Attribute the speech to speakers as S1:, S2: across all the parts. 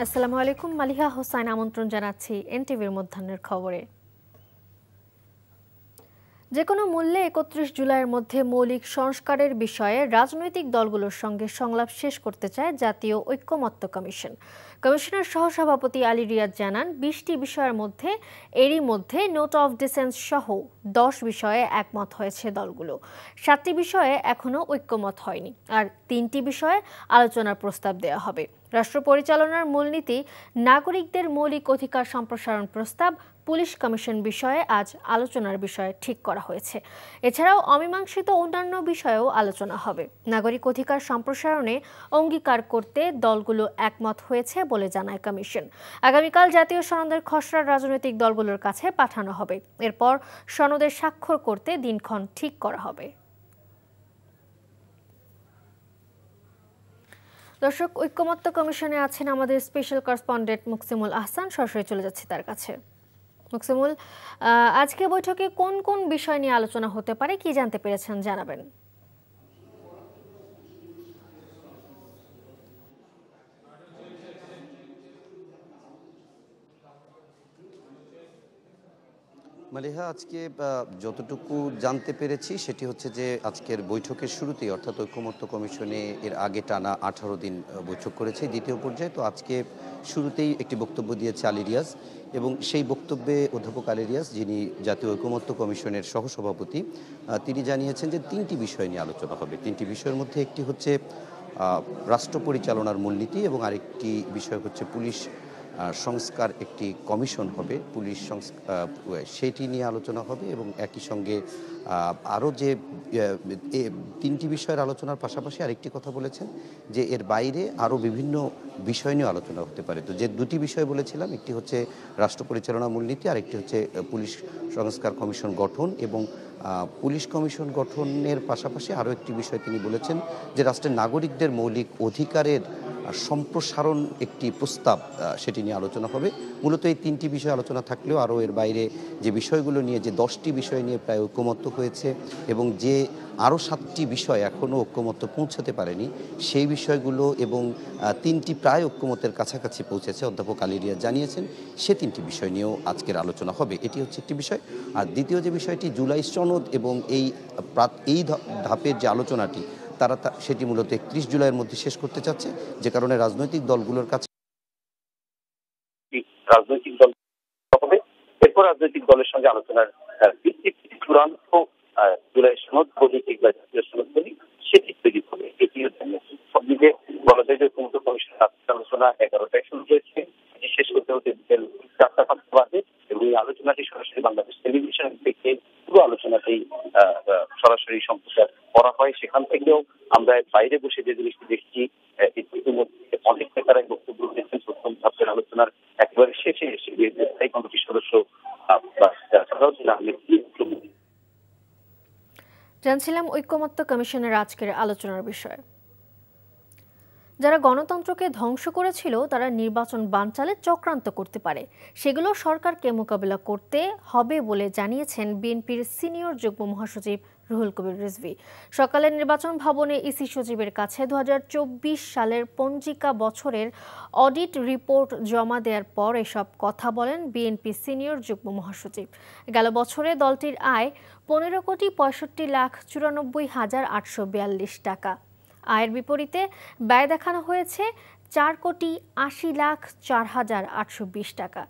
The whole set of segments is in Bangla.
S1: আসসালামু আলাইকুম। মালিহা হোসাইন আমন্ত্রণ জানাচ্ছি এনটিভির মধ্যাহ্নের খবরে। যে কোনো মূল্যে ৩১ জুলাইয়ের মধ্যে মৌলিক সংস্কারের বিষয়ে রাজনৈতিক দলগুলোর সঙ্গে সংলাপ শেষ করতে চায় জাতীয় ঐক্যমত্য কমিশন। কমিশনের সহসভাপতি আলী রিয়াদ জানান, ২০টি বিষয়ের মধ্যে এরই মধ্যে নোট অফ ডিসেন্স সহ ১০ বিষয়ে একমত হয়েছে দলগুলো। ৭টি বিষয়ে এখনও ঐক্যমত হয়নি, আর ৩টি বিষয়ে আলোচনার প্রস্তাব দেওয়া হবে। রাষ্ট্র পরিচালনার মূলনীতি, নাগরিকদের মৌলিক অধিকার সম্প্রসারণ প্রস্তাব, পুলিশ কমিশন বিষয়ে আজ আলোচনার বিষয় ঠিক করা হয়েছে। এছাড়াও অমীমাংসিত অন্যান্য বিষয়েও আলোচনা হবে। নাগরিক অধিকার সম্প্রসারণে অঙ্গীকার করতে দলগুলো একমত হয়েছে বলে জানায় কমিশন। আগামীকাল জাতীয় সনদের খসড়া রাজনৈতিক দলগুলোর কাছে পাঠানো হবে। এরপর সনদে স্বাক্ষর করতে দিনক্ষণ ঠিক করা হবে। দর্শক, ঐক্যমত্য কমিশনে আছেন আমাদের স্পেশাল করেসপন্ডেন্ট মুকসিমুল আহসান। সরাসরি চলে যাচ্ছি তার কাছে। মুকসিমুল, আজকে বৈঠকে কোন কোন বিষয় নিয়ে আলোচনা হতে পারে, কি জানতে পেরেছেন জানাবেন।
S2: মালিহা, আজকে যতটুকু জানতে পেরেছি সেটি হচ্ছে যে আজকের বৈঠকের শুরুতেই অর্থাৎ ঐক্যমত্য কমিশনে এর আগে টানা 18 দিন বৈঠক করেছে দ্বিতীয় পর্যায়ে। তো আজকে শুরুতেই একটি বক্তব্য দিয়েছে আলী রিয়াজ, এবং সেই বক্তব্যে অধ্যাপক আলী রিয়াজ, যিনি জাতীয় ঐক্যমত্য কমিশনের সহসভাপতি, তিনি জানিয়েছেন যে 3টি বিষয় নিয়ে আলোচনা হবে। 3টি বিষয়ের মধ্যে একটি হচ্ছে রাষ্ট্র পরিচালনার মূলনীতি, এবং আরেকটি বিষয় হচ্ছে পুলিশ সংস্কার একটি কমিশন হবে, পুলিশ সেটি নিয়ে আলোচনা হবে। এবং একই সঙ্গে আরও যে 3টি বিষয়ের আলোচনার পাশাপাশি আরেকটি কথা বলেছেন যে এর বাইরে আরও বিভিন্ন বিষয় নিয়ে আলোচনা হতে পারে। তো যে 2টি বিষয় বলেছিলাম, একটি হচ্ছে রাষ্ট্র পরিচালনা মূলনীতি, আরেকটি হচ্ছে পুলিশ সংস্কার কমিশন গঠন। এবং পুলিশ কমিশন গঠনের পাশাপাশি আরও একটি বিষয় তিনি বলেছেন যে রাষ্ট্রের নাগরিকদের মৌলিক অধিকারের সম্প্রসারণ একটি প্রস্তাব, সেটি নিয়ে আলোচনা হবে। মূলত এই 3টি বিষয় আলোচনা থাকলেও আরও এর বাইরে যে বিষয়গুলো নিয়ে, যে 10টি বিষয় নিয়ে প্রায় ঐক্যমত্য হয়েছে, এবং যে আরও 7টি বিষয় এখনও ঐক্যমত্য পৌঁছাতে পারেনি সেই বিষয়গুলো, এবং 3টি প্রায় ঐক্যমতের কাছাকাছি পৌঁছেছে অধ্যাপক আলী রিয়াজ জানিয়েছেন, সে 3টি বিষয় নিয়েও আজকের আলোচনা হবে। এটি হচ্ছে একটি বিষয়। আর দ্বিতীয় যে বিষয়টি জুলাই সনদ, এবং এই ধাপের যে আলোচনাটি তারা সেটি মূলত 31 জুলাইয়ের মধ্যে শেষ করতে চাচ্ছে, যে কারণে রাজনৈতিক দলগুলোর কাছে রাজনৈতিক দল হবে। এরপর রাজনৈতিক দলের সঙ্গে আলোচনার ভিত্তিতে চূড়ান্ত জুলাই সনদ বলি কিংবা জাতীয় সনদ বলি সেটি তৈরি হবে। এটিও জানিয়েছে। সব মিলিয়ে বলা যায় যে ঐক্যমত্য কমিশনের আলোচনা 11টায় শুরু হয়েছে, শেষ করতে হতে বিকেল 4টা-5টা বাজে। এবং এই আলোচনাটি সরাসরি বাংলাদেশ টেলিভিশন থেকে পুরো আলোচনাতেই সরাসরি সম্প্রচার করা হয়। সেখান থেকেও আমরা বাইরে বসে যে জিনিসটি দেখছি, ইতিমধ্যে অনেক নেতারাই বক্তব্য দিয়েছেন। প্রথম ধাপের আলোচনার একেবারে শেষে এসে স্থায়ী কমিটির সদস্য
S1: জানছিলাম ঐক্যমত্য কমিশনের আজকের আলোচনার বিষয়। যারা গণতন্ত্রকে ধ্বংস করেছিল তারা নির্বাচন বানচালে চক্রান্ত করতে পারে, সেগুলো সরকারকে মোকাবিলা করতে হবে বলে জানিয়েছেন বিএনপির সিনিয়র যুগ্ম মহাসচিব রুহুল কবির রিজভী। সকালে নির্বাচন ভবনে ইসি সচিবের কাছে 2024 সালের পঞ্জিকা বছরের অডিট রিপোর্ট জমা দেওয়ার পর এসব কথা বলেন বিএনপি সিনিয়র যুগ্ম মহাসচিব। গেল বছরে দলটির আয় 15,65,94,842 টাকা। আয়ের বিপরীতে ব্যয় দেখানো হয়েছে 4,80,04,820 টাকা।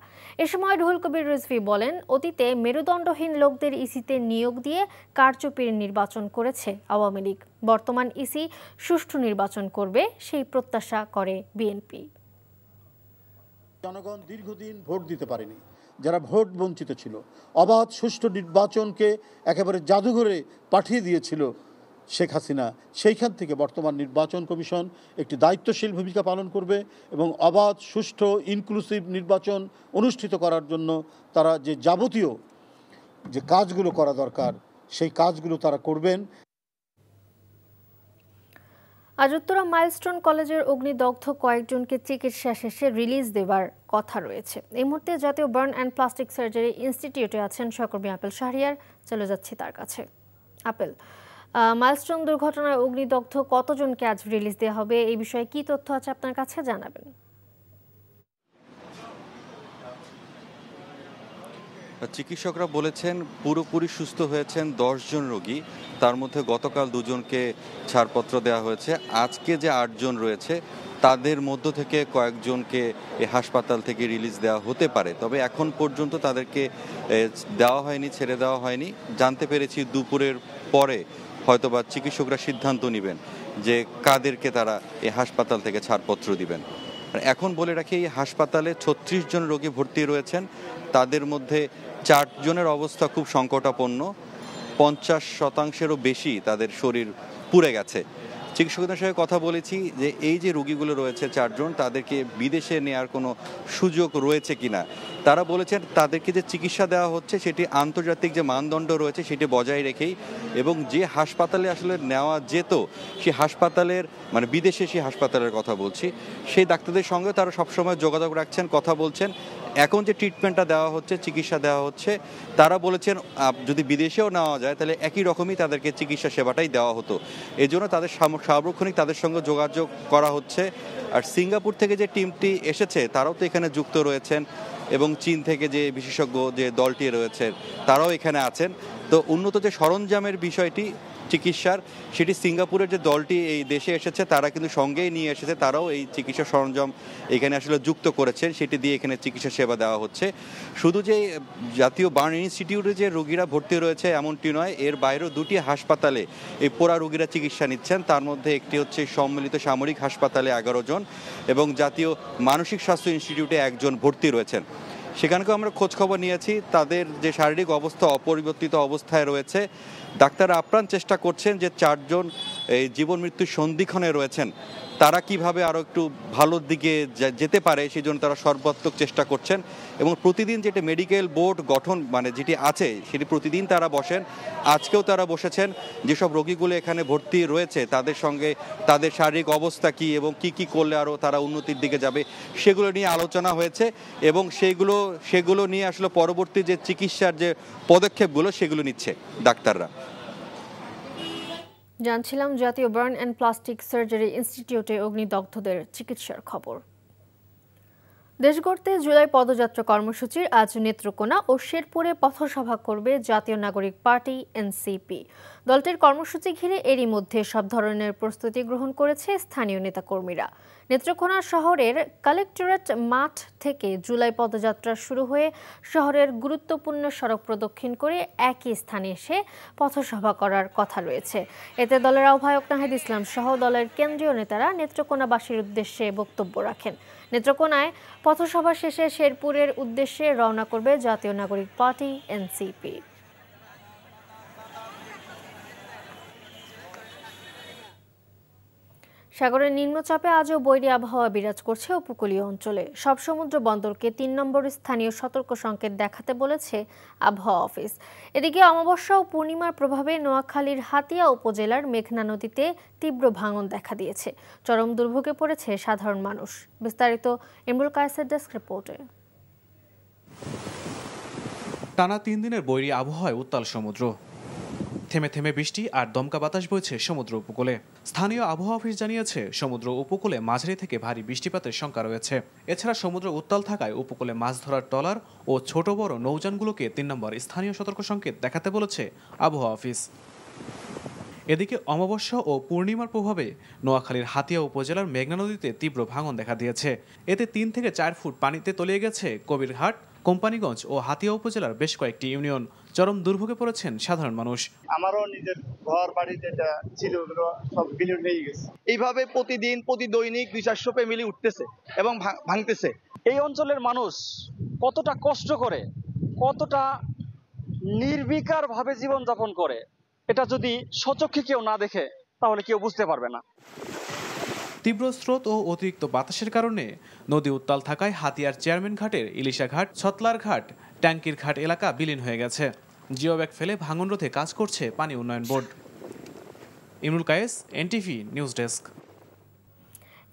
S1: এ সময় রুহুল কবির রিজভী বলেন, অতীতে মেরুদণ্ডহীন লোকদের ইসিতে নিয়োগ দিয়ে কারচুপির নির্বাচন করেছে আওয়ামী লীগ। বর্তমান ইসি সুষ্ঠু নির্বাচন করবে, সেই প্রত্যাশা করে বিএনপি।
S3: জনগণ দীর্ঘদিন ভোট দিতে পারেনি, যারা ভোট বঞ্চিত ছিল, অবাধ সুষ্ঠু নির্বাচনকে একেবারে জাদুঘরে পাঠিয়ে দিয়েছিল শেখ হাসিনা, সেইখান থেকে বর্তমান নির্বাচন কমিশন একটি দায়িত্বশীল ভূমিকা পালন করবে এবং অবাধ সুষ্ঠু ইনক্লুসিভ নির্বাচন অনুষ্ঠিত করার জন্য তারা যে যাবতীয় যে কাজগুলো করা দরকার সেই কাজগুলো তারা করবেন।
S1: আজ উত্তরা মাইলস্টোন কলেজের অগ্নিদগ্ধ কয়েকজনকে চিকিৎসা শেষে রিলিজ দেবার কথা রয়েছে। এই মুহূর্তে জাতীয় বার্ন অ্যান্ড প্লাস্টিক সার্জারি ইনস্টিটিউটে আছেন সহকর্মী আপেল শাহরিয়ার। চলে যাচ্ছি তার কাছে। আপেল, মাইলস্টোন দুর্ঘটনায় অগ্নিদগ্ধ কতজনকে আজ রিলিজ দেওয়া হবে, এই বিষয়ে কি তথ্য আছে আপনার কাছে জানাবেন।
S4: চিকিৎসকরা বলেছেন পুরোপুরি সুস্থ হয়েছেন 10 জন রোগী, তার মধ্যে গতকাল 2 জনকে ছাড়পত্র দেওয়া হয়েছে। আজকে যে 8 জন রয়েছে তাদের মধ্য থেকে কয়েকজনকে এই হাসপাতাল থেকে রিলিজ দেওয়া হতে পারে, তবে এখন পর্যন্ত তাদেরকে দেওয়া হয়নি, ছেড়ে দেওয়া হয়নি। জানতে পেরেছি দুপুরের পরে হয়তোবা চিকিৎসকরা সিদ্ধান্ত নেবেন যে কাদেরকে তারা এই হাসপাতাল থেকে ছাড়পত্র দিবেন। এখন বলে রাখি, এই হাসপাতালে 36 জন রোগী ভর্তি রয়েছেন, তাদের মধ্যে 4 জনের অবস্থা খুব সংকটাপন্ন, 50% বেশি তাদের শরীর পুড়ে গেছে। চিকিৎসকদের সঙ্গে কথা বলেছি যে এই যে রোগীগুলো রয়েছে 4 জন, তাদেরকে বিদেশে নেওয়ার কোনো সুযোগ রয়েছে কিনা। তারা বলেছেন তাদেরকে যে চিকিৎসা দেওয়া হচ্ছে সেটি আন্তর্জাতিক যে মানদণ্ড রয়েছে সেটি বজায় রেখেই, এবং যে হাসপাতালে আসলে নেওয়া যেত সেই হাসপাতালের মানে বিদেশে সেই হাসপাতালের কথা বলছি, সেই ডাক্তারদের সঙ্গে তারা সবসময় যোগাযোগ রাখছেন, কথা বলছেন। এখন যে ট্রিটমেন্টটা দেওয়া হচ্ছে, চিকিৎসা দেওয়া হচ্ছে, তারা বলেছেন যদি বিদেশেও নেওয়া যায় তাহলে একই রকমই তাদেরকে চিকিৎসা সেবাটাই দেওয়া হতো। এই জন্য তাদের সার্বক্ষণিক তাদের সঙ্গে যোগাযোগ করা হচ্ছে। আর সিঙ্গাপুর থেকে যে টিমটি এসেছে তারাও তো এখানে যুক্ত রয়েছেন, এবং চীন থেকে যে বিশেষজ্ঞ যে দলটি রয়েছে তারাও এখানে আছেন। তো উন্নত যে সরঞ্জামের বিষয়টি চিকিৎসার, সেটি সিঙ্গাপুরের যে দলটি এই দেশে এসেছে তারা কিন্তু সঙ্গেই নিয়ে এসেছে, তারাও এই চিকিৎসা সরঞ্জাম এখানে আসলে যুক্ত করেছেন, সেটি দিয়ে এখানে চিকিৎসা সেবা দেওয়া হচ্ছে। শুধু যে জাতীয় বার্ন ইনস্টিটিউটে যে রোগীরা ভর্তি রয়েছে এমনটি নয়, এর বাইরেও 2টি হাসপাতালে এই পোড়া রোগীরা চিকিৎসা নিচ্ছেন। তার মধ্যে একটি হচ্ছে সম্মিলিত সামরিক হাসপাতালে 11 জন, এবং জাতীয় মানসিক স্বাস্থ্য ইনস্টিটিউটে 1 জন ভর্তি রয়েছেন। সেখানকেও আমরা খোঁজখবর নিয়েছি, তাদের যে শারীরিক অবস্থা অপরিবর্তিত অবস্থায় রয়েছে। ডাক্তাররা আপ্রাণ চেষ্টা করছেন যে 4 জন এই জীবন মৃত্যুর সন্ধিক্ষণে রয়েছেন তারা কিভাবে আরও একটু ভালোর দিকে যেতে পারে, সেই জন্য তারা সর্বাত্মক চেষ্টা করছেন। এবং প্রতিদিন যেটা মেডিকেল বোর্ড গঠন মানে যেটি আছে সেটি প্রতিদিন তারা বসেন, আজকেও তারা বসেছেন। যেসব রোগীগুলো এখানে ভর্তি রয়েছে তাদের সঙ্গে তাদের শারীরিক অবস্থা কী এবং কি করলে আরও তারা উন্নতির দিকে যাবে সেগুলো নিয়ে আলোচনা হয়েছে, এবং সেগুলো নিয়ে আসলে পরবর্তী যে চিকিৎসার যে পদক্ষেপগুলো সেগুলো নিচ্ছে ডাক্তাররা।
S1: জানছিলাম জাতীয় বার্ন অ্যান্ড প্লাস্টিক সার্জারি ইনস্টিটিউটে অগ্নিদগ্ধদের চিকিৎসার খবর। দেশ গড়তে জুলাই পদযাত্রা কর্মসূচির আজ নেত্রকোনা ও শেরপুরে পথসভা করবে জাতীয় নাগরিক পার্টি এনসিপি। দলটির কর্মসূচি ঘিরে এরই মধ্যে সব ধরনের প্রস্তুতি গ্রহণ করেছে স্থানীয় নেতাকর্মীরা। নেত্রকোনা শহরের কালেক্টরেট মাঠ থেকে জুলাই পদযাত্রা শুরু হয়ে শহরের গুরুত্বপূর্ণ সড়ক প্রদক্ষিণ করে একই স্থানে এসে পথসভা করার কথা রয়েছে। এতে দলের আহ্বায়ক নাহিদ ইসলাম সহ দলের কেন্দ্রীয় নেতারা নেত্রকোনাবাসীর উদ্দেশ্যে বক্তব্য রাখেন। নেত্রকোনায় পথসভা শেষে শেরপুরের উদ্দেশ্যে রওনা করবে জাতীয় নাগরিক পার্টি এনসিপি। সাগরের নিম্নচাপে আজও বৈরী আবহাওয়া বিরাজ করছে উপকূলীয় অঞ্চলে। সব সমুদ্র বন্দরকে 3 নম্বর স্থানীয় সতর্ক সংকেত দেখাতে বলেছে আবহাওয়া অফিস। এদিকে অমাবস্যা ও পূর্ণিমার প্রভাবে নোয়াখালীর হাতিয়া উপজেলার মেঘনা নদীতে তীব্র ভাঙন দেখা দিয়েছে। চরম দুর্ভোগে পড়েছে সাধারণ মানুষ। বিস্তারিত ইমরুল কায়েসের ডেস্ক রিপোর্টে।
S5: টানা 3 দিনের বৈরী আবহাওয়ায় উত্তাল সমুদ্র, থেমে থেমে বৃষ্টি আর দমকা বাতাস বইছে সমুদ্র উপকূলে। স্থানীয় আবহাওয়া অফিস জানিয়েছে সমুদ্র উপকূলে মাঝারি থেকে ভারী বৃষ্টিপাতের শঙ্কা রয়েছে। এছাড়া সমুদ্র উত্তাল থাকায় উপকূলে মাছ ধরার ট্রলার ও ছোট বড় নৌযানগুলোকে 3 নম্বর স্থানীয় সতর্ক সংকেত দেখাতে বলেছে আবহাওয়া অফিস। এদিকে অমাবস্যা ও পূর্ণিমার প্রভাবে নোয়াখালীর হাতিয়া উপজেলার মেঘনা নদীতে তীব্র ভাঙন দেখা দিয়েছে। এতে 3 থেকে 4 ফুট পানিতে তলিয়ে গেছে কবিরহাট, কোম্পানিগঞ্জ ও হাতিয়া উপজেলার বেশ কয়েকটি ইউনিয়ন। চরম দুর্ভোগে পড়েছেন সাধারণ মানুষ।
S6: আমারও নিজের ঘর বাড়ি যেটা ছিল ওগুলো সব বিলীন হয়ে গেছে। এইভাবে প্রতি দৈনিক 200-400 ফ্যামিলি উঠতেছে এবং ভাঙতেছে।
S7: এই অঞ্চলের মানুষ কতটা কষ্ট করে, কতটা নির্বিকার ভাবে জীবনযাপন করে, এটা যদি স্বচক্ষে কেউ না দেখে তাহলে কেউ বুঝতে পারবে না।
S5: তীব্র স্রোত ও অতিরিক্ত বাতাসের কারণে নদী উত্তাল থাকায় হাতিয়ার চেয়ারম্যান ঘাটের ইলিশা ঘাট, ছতলার ঘাট, ট্যাঙ্কির ঘাট এলাকা বিলীন হয়ে গেছে। জিও ব্যাগ ফেলে ভাঙন রোধে কাজ করছে পানি উন্নয়ন board. Imrul Kayes, NTV news desk.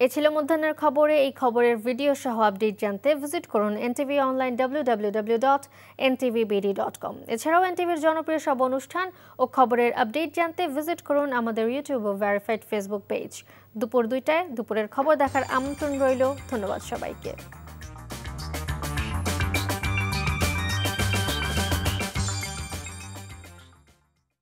S1: এ ছিল মধ্যাহ্নের খবরে। এই খবরের ভিডিও সহ আপডেট জানতে ভিজিট করুন এনটিভি অনলাইন www.ntvbd.com। এছাড়াও এনটিভির জনপ্রিয় সব অনুষ্ঠান ও খবরের আপডেট জানতে ভিজিট করুন আমাদের ইউটিউব ও ভেরিফাইড ফেসবুক পেজ। দুপুর 2টায় দুপুরের খবর দেখার আমন্ত্রণ রইল। ধন্যবাদ সবাইকে।